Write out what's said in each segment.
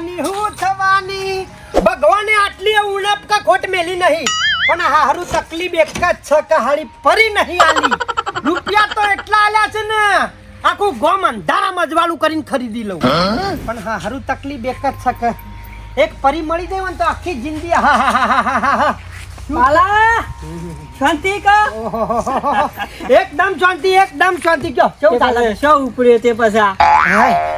થવાની ભગવાને આટલી ઉણપ કા ખોટ મેલી નહીં પણ હારું તકલીફ એક જ છે કે હારી પરી નહીં આલી રૂપિયા તો એટલા આલ્યા છે ને આખું ગોમ અંધારા મજવાળું કરીને ખરીદી લઉં પણ હારું તકલીફ એક જ છે કે એક પરી મળી જાય ને તો આખી જિંદગી બાલા શાંતિ કા એકદમ શાંતિ કયો કેવું ચાલે શો ઉપરે તે પછા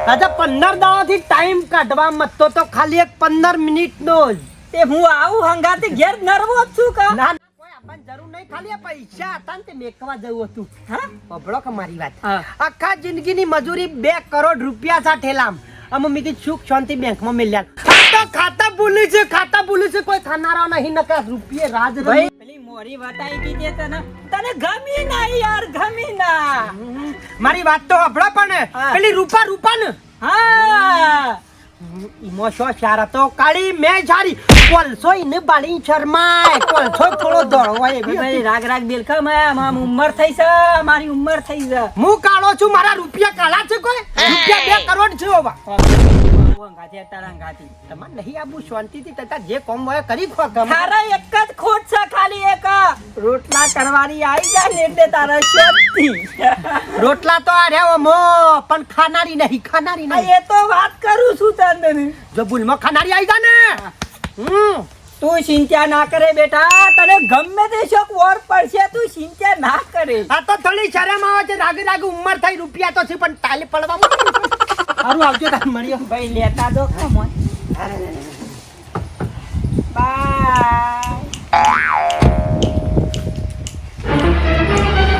આજે 15 દાડાથી ટાઈમ કાઢવા મતો તો ખાલી એક 15 મિનિટ નો જ તે હું આવું હંગાતે ઘેર નરવો છું કા ના કોઈ આપણને જરૂર નહીં ખાલી પૈસા હતા ને તે મેકવા જવું હતું હા બબડો કે મારી વાત હા. આખા જિંદગીની મજૂરી 2 કરોડ રૂપિયા સા ઠેલામ અમે મીકી સુખ શાંતિ બેંકમાં મેલ્યા ખાતા ભૂલી છે કોઈ ખાનારા નહીં નકા રૂપિયે રાજ ભાઈ પેલી મોરી વટાઈ કીધી તને તને ગમી ના યાર ગમી ના મારી વાત તો હબળો પણ હા. પેલી રૂપા ને હા ઈમો શો સારા તો કાળી મેં સારી કોલસો ઈને બાળી શર્માય કોલસો થોડો દોડવાય એવી ભાઈ રાગ રાગ બેલકા માં ઉંમર થઈ છે મારી ઉંમર થઈ છે હું કાળો છું મારા રૂપિયા કાળા છે કોઈ રૂપિયા 2 કરોડ છે ઓવા હંગાતી તારા હંગાતી તમારે નહીં આબુ શાંતિથી તતા જે કોમ હોય કરી ખો ગમ તારા એક જ ખોટ છે ખાલી એક રોટલા કરવાની આવી જાય ને એટલે તારા શક્તિ રોટલા તો આ રહ્યો મો પણ ખાનારી નહીં એ તો વાત કરું છું તને જો ભૂલમાં ખાનારી આવી જા ને તું ચિંતા ના કરે બેટા તને ગમે તે શોક ઓર પડશે તું ચિંતા ના કરે આ તો થોડી શરમ આવે છે રાગે ઉંમર થઈ રૂપિયા તો છે પણ તાલે પડવા સારું આવજો તાર મળ્યો ભાઈ લેતા દો કમોન બાય